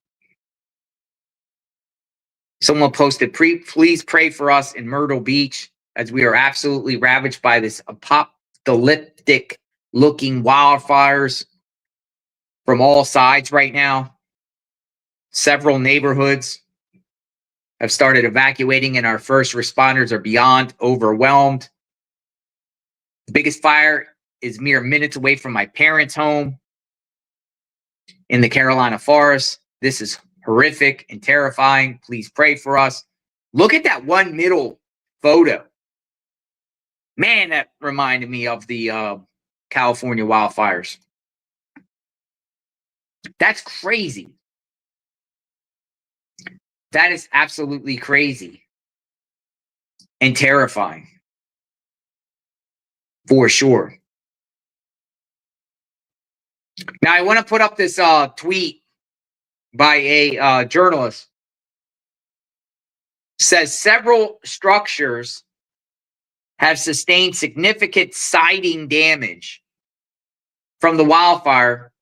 [SPEAKER 1] Someone posted, please pray for us in Myrtle Beach as we are absolutely ravaged by this apocalyptic looking wildfires from all sides right now. Several neighborhoods have started evacuating, and our first responders are beyond overwhelmed. The biggest fire is mere minutes away from my parents' home in the Carolina forest. This is horrific and terrifying. Please pray for us. Look at that one middle photo. Man, that reminded me of the California wildfires. That's crazy. That is absolutely crazy and terrifying. For sure. Now, I want to put up this tweet by a journalist. Says several structures have sustained significant siding damage from the wildfire,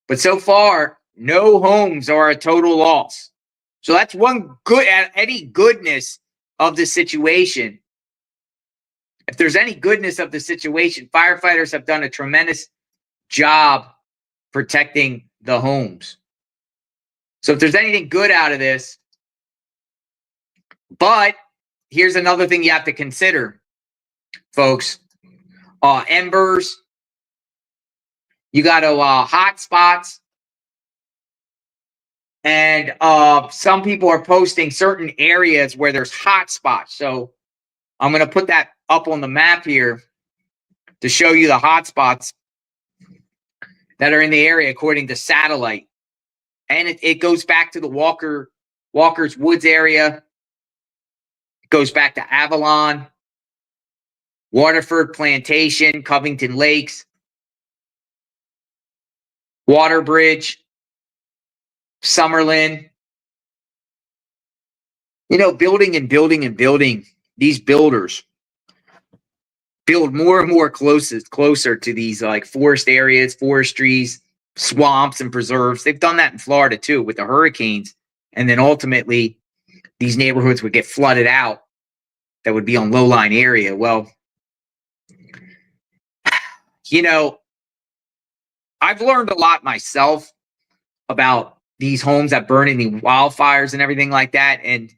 [SPEAKER 1] but so far, no homes are a total loss. So that's one good, any goodness of the situation. If there's any goodness of the situation, firefighters have done a tremendous job protecting the homes. So if there's anything good out of this, but here's another thing you have to consider, folks. Embers, you got to hot spots, and some people are posting certain areas where there's hot spots. So I'm going to put that up on the map here to show you the hot spots that are in the area according to satellite. And it goes back to the Walker's Woods area. It goes back to Avalon, Waterford Plantation, Covington Lakes, Waterbridge, Summerlin. You know, building and building and building. These builders build more and more closer to these like forest areas, forestries, swamps, and preserves. They've done that in Florida too with the hurricanes. And then ultimately, these neighborhoods would get flooded out that would be on low-lying area. Well, you know, I've learned a lot myself about these homes that burn in the wildfires and everything like that. And,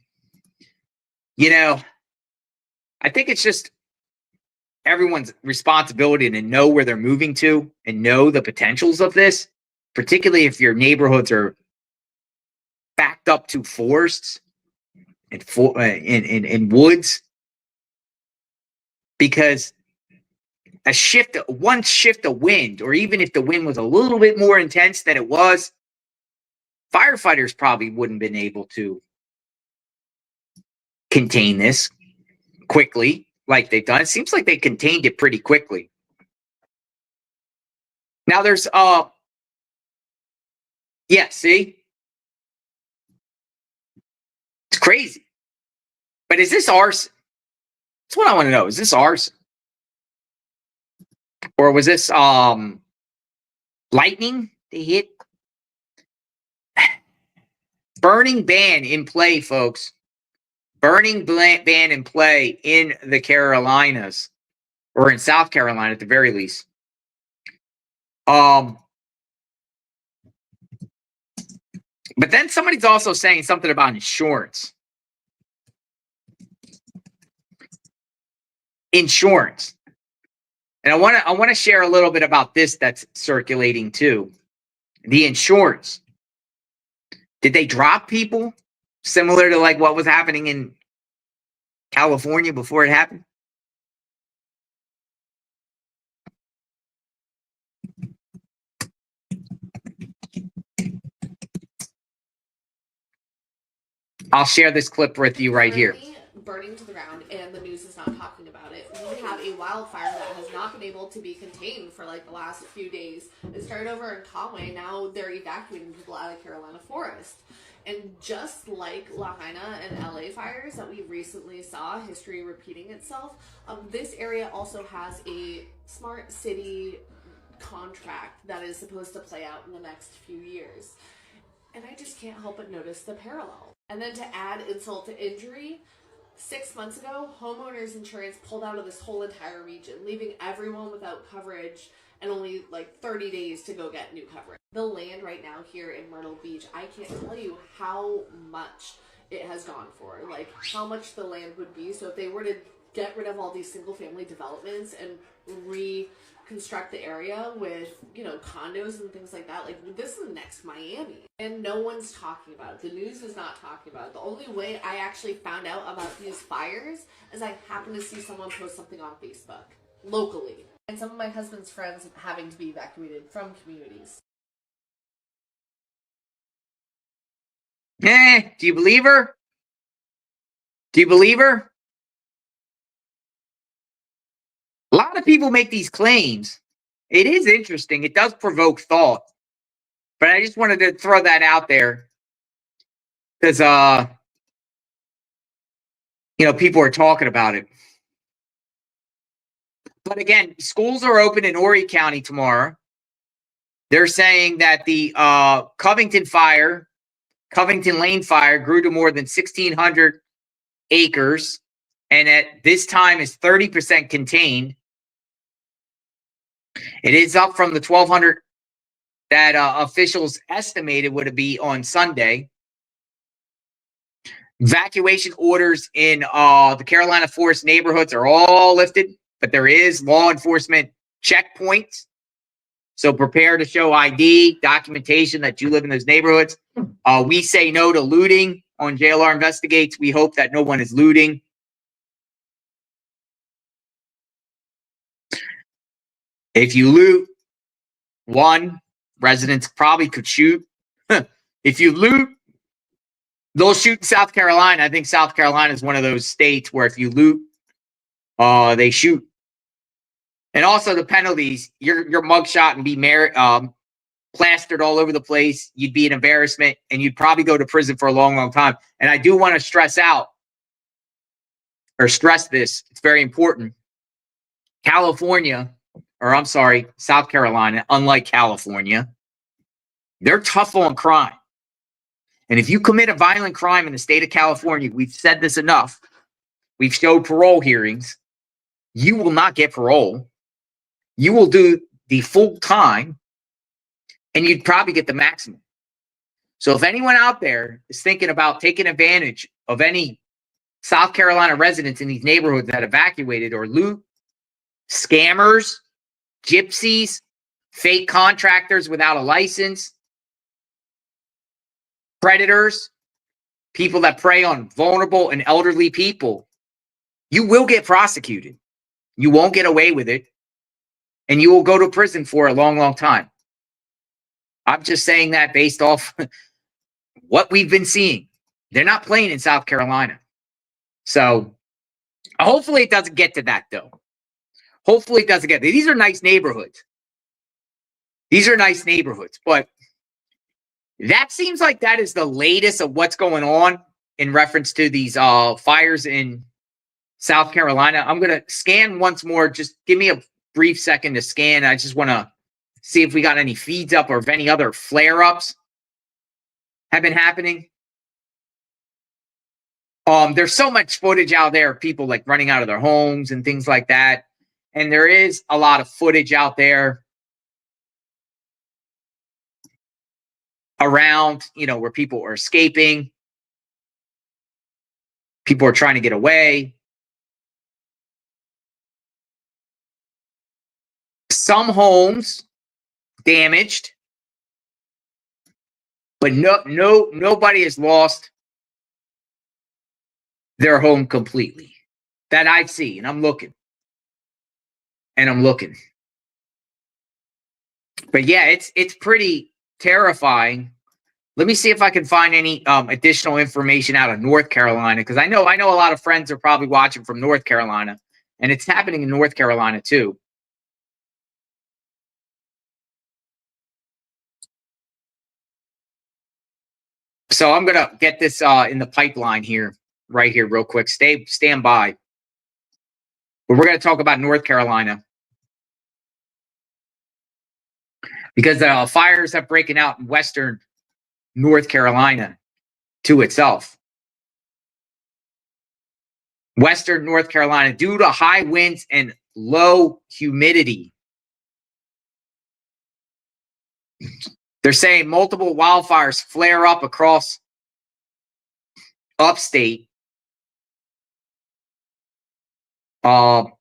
[SPEAKER 1] you know, I think it's just everyone's responsibility to know where they're moving to and know the potentials of this, particularly if your neighborhoods are backed up to forests and woods, because one shift of wind, or even if the wind was a little bit more intense than it was, firefighters probably wouldn't have been able to contain this quickly like they've done. It seems like they contained it pretty quickly. Now there's yeah, see? It's crazy. But is this arson? That's what I want to know. Is this arson? Or was this lightning they hit? Burning ban in play, folks. Burning ban in play in the Carolinas, or in South Carolina at the very least. But then somebody's also saying something about insurance. Insurance. And I want to share a little bit about this that's circulating too. The insurance. Did they drop people similar to like what was happening in California before it happened? I'll share this clip with you right here.
[SPEAKER 15] Burning to the ground, and the news is not talking about it. We have a wildfire that has not been able to be contained for like the last few days. It started over in Conway. Now they're evacuating people out of Carolina forest. And just like Lahaina and LA fires that we recently saw, history repeating itself, this area also has a smart city contract that is supposed to play out in the next few years. And I just can't help but notice the parallel. And then to add insult to injury, 6 months ago, homeowners insurance pulled out of this whole entire region, leaving everyone without coverage and only like 30 days to go get new coverage. The land right now here in Myrtle Beach, I can't tell you how much it has gone for, like how much the land would be. So if they were to get rid of all these single family developments and reconstruct the area with, you know, condos and things like that, like this is the next Miami. And no one's talking about it. The news is not talking about it. The only way I actually found out about these fires is I happened to see someone post something on Facebook locally. And some of my husband's friends having to be evacuated from communities.
[SPEAKER 1] Do you believe her? Do you believe her? A lot of people make these claims. It is interesting. It does provoke thought. But I just wanted to throw that out there because, you know, people are talking about it. But again, schools are open in Horry County tomorrow. They're saying that the Covington Lane fire grew to more than 1,600 acres, and at this time is 30% contained. It is up from the 1,200 that officials estimated would be on Sunday. Evacuation orders in the Carolina forest neighborhoods are all lifted, but there is law enforcement checkpoints. So prepare to show ID, documentation that you live in those neighborhoods. We say no to looting on JLR Investigates. We hope that no one is looting. If you loot, residents probably could shoot. If you loot, they'll shoot in South Carolina. I think South Carolina is one of those states where if you loot, they shoot. And also the penalties, your mugshot and be plastered all over the place. You'd be an embarrassment, and you'd probably go to prison for a long, long time. And I do want to stress this. It's very important. South Carolina, unlike California, they're tough on crime. And if you commit a violent crime in the state of California, we've said this enough. We've showed parole hearings. You will not get parole. You will do the full time, and you'd probably get the maximum. So if anyone out there is thinking about taking advantage of any South Carolina residents in these neighborhoods that evacuated or loot, scammers, gypsies, fake contractors without a license, predators, people that prey on vulnerable and elderly people, you will get prosecuted. You won't get away with it. And you will go to prison for a long, long time. I'm just saying that based off what we've been seeing. They're not playing in South Carolina. So hopefully it doesn't get to that, though. Hopefully it doesn't get there. These are nice neighborhoods. These are nice neighborhoods. But that seems like that is the latest of what's going on in reference to these fires in South Carolina. I'm going to scan once more. Just give me a brief second to scan. I just want to see if we got any feeds up or if any other flare-ups have been happening. There's so much footage out there of people like running out of their homes and things like that. And there is a lot of footage out there around, where people are escaping. People are trying to get away. Some homes damaged, but nobody has lost their home completely that I see, and I'm looking. But yeah, it's pretty terrifying. Let me see if I can find any additional information out of North Carolina, because I know a lot of friends are probably watching from North Carolina, and it's happening in North Carolina too. So I'm gonna get this in the pipeline here, right here, real quick. Stand by. But we're gonna talk about North Carolina because the fires have broken out in western North Carolina to itself. Western North Carolina, due to high winds and low humidity. They're saying multiple wildfires flare up across upstate.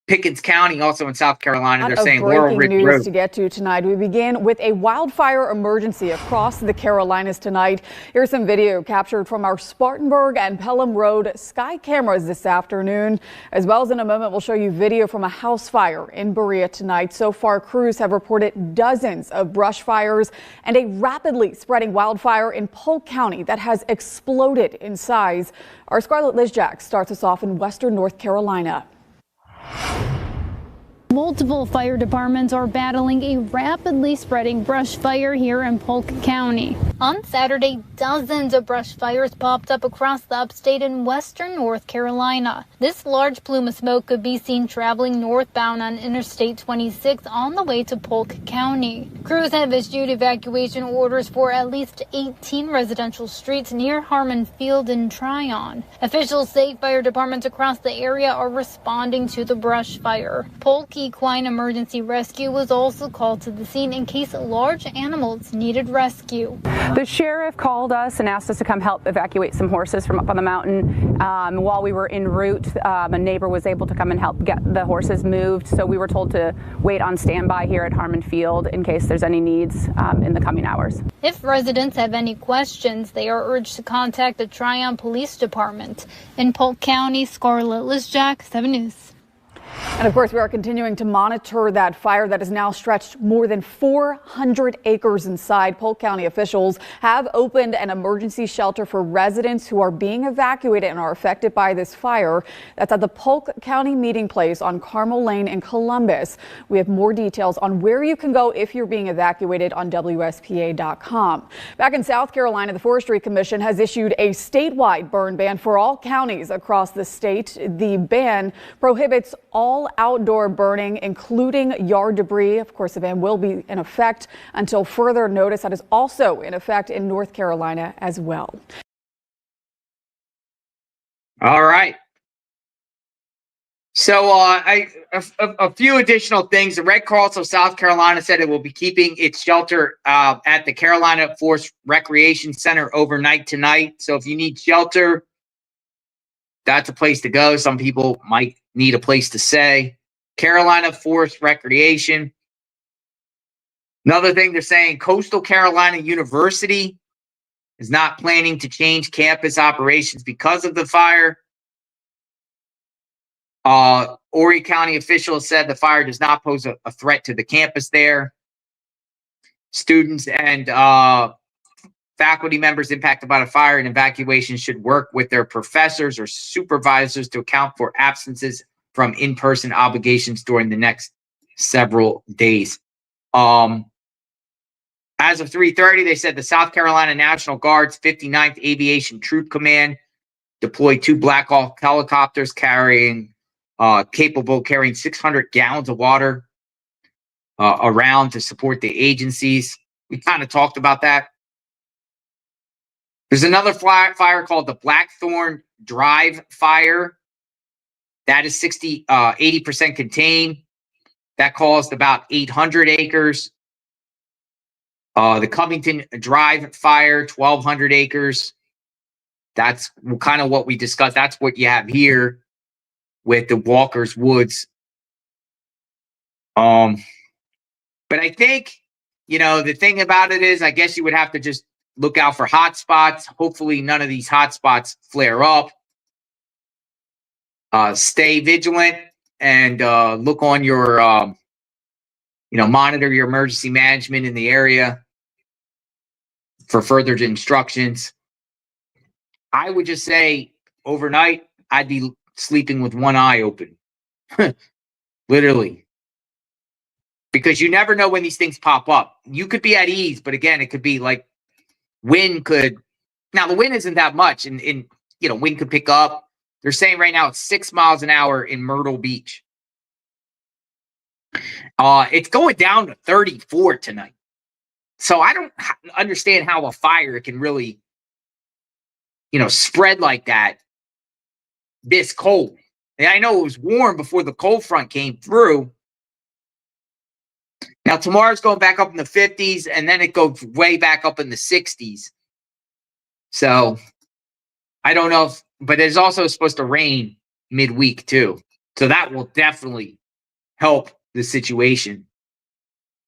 [SPEAKER 1] Pickens County, also in South Carolina, they're saying Laurel Ridge
[SPEAKER 16] news
[SPEAKER 1] Road.
[SPEAKER 16] To get to tonight. We begin with a wildfire emergency across the Carolinas tonight. Here's some video captured from our Spartanburg and Pelham Road sky cameras this afternoon. As well as in a moment, we'll show you video from a house fire in Berea tonight. So far, crews have reported dozens of brush fires and a rapidly spreading wildfire in Polk County that has exploded in size. Our Scarlett Lizjak starts us off in western North Carolina.
[SPEAKER 17] Multiple fire departments are battling a rapidly spreading brush fire here in Polk County. On Saturday, dozens of brush fires popped up across the upstate in western North Carolina. This large plume of smoke could be seen traveling northbound on Interstate 26 on the way to Polk County. Crews have issued evacuation orders for at least 18 residential streets near Harmon Field and Tryon. Officials say fire departments across the area are responding to the brush fire. Polk Equine Emergency Rescue was also called to the scene in case large animals needed rescue.
[SPEAKER 18] The sheriff called us and asked us to come help evacuate some horses from up on the mountain. While we were en route, a neighbor was able to come and help get the horses moved. So we were told to wait on standby here at Harmon Field in case there's any needs in the coming hours.
[SPEAKER 17] If residents have any questions, they are urged to contact the Tryon Police Department. In Polk County, Scarlett Lizjak, 7 News.
[SPEAKER 16] And of course, we are continuing to monitor that fire that has now stretched more than 400 acres inside. Polk County officials have opened an emergency shelter for residents who are being evacuated and are affected by this fire. That's at the Polk County Meeting Place on Carmel Lane in Columbus. We have more details on where you can go if you're being evacuated on WSPA.com. Back in South Carolina, the Forestry Commission has issued a statewide burn ban for all counties across the state. The ban prohibits all outdoor burning, including yard debris. Of course, the ban will be in effect until further notice. That is also in effect in North Carolina as well.
[SPEAKER 1] All right. So a few additional things. The Red Cross of South Carolina said it will be keeping its shelter at the Carolina Forest Recreation Center overnight tonight. So if you need shelter, that's a place to go. Some people might need a place to stay. Carolina Forest Recreation. Another thing they're saying, Coastal Carolina University is not planning to change campus operations because of the fire. Horry County officials said the fire does not pose a threat to the campus there. Students and faculty members impacted by the fire and evacuation should work with their professors or supervisors to account for absences from in-person obligations during the next several days. As of 3:30, they said the South Carolina National Guard's 59th Aviation Troop Command deployed 2 Black Hawk helicopters capable of carrying 600 gallons of water around to support the agencies. We kind of talked about that. There's another fire called the Blackthorn Drive fire. That is 80% contained. That caused about 800 acres. The Covington Drive fire, 1,200 acres. That's kind of what we discussed. That's what you have here with the Walker's Woods. But I think, the thing about it is, I guess you would have to just look out for hot spots. Hopefully none of these hot spots flare up. Stay vigilant and look on your, monitor your emergency management in the area for further instructions. I would just say overnight, I'd be sleeping with one eye open. Literally. Because you never know when these things pop up. You could be at ease, but again, it could be like wind could. Now, the wind isn't that much, and wind could pick up. They're saying right now it's 6 miles an hour in Myrtle Beach. It's going down to 34 tonight. So I don't understand how a fire can really, spread like that this cold. And I know it was warm before the cold front came through. Now, tomorrow's going back up in the 50s, and then it goes way back up in the 60s. So I don't know but it's also supposed to rain midweek too. So that will definitely help the situation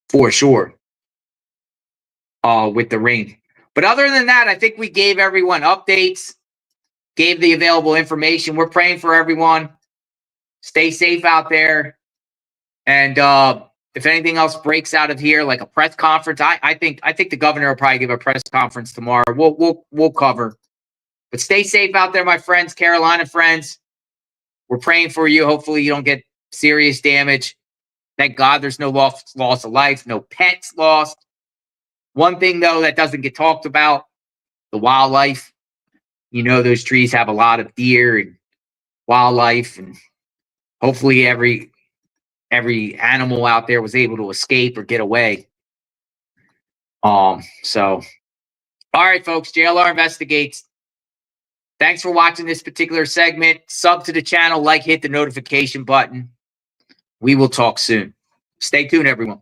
[SPEAKER 1] for sure with the rain. But other than that, I think we gave everyone updates, gave the available information. We're praying for everyone. Stay safe out there. And if anything else breaks out of here, like a press conference, I think the governor will probably give a press conference tomorrow. We'll cover. But stay safe out there, my friends, Carolina friends. We're praying for you. Hopefully you don't get serious damage. Thank God there's no loss of life, no pets lost. One thing, though, that doesn't get talked about, the wildlife. Those trees have a lot of deer and wildlife, and hopefully every animal out there was able to escape or get away. All right, folks, JLR Investigates. Thanks for watching this particular segment. Sub to the channel, hit the notification button. We will talk soon. Stay tuned, everyone.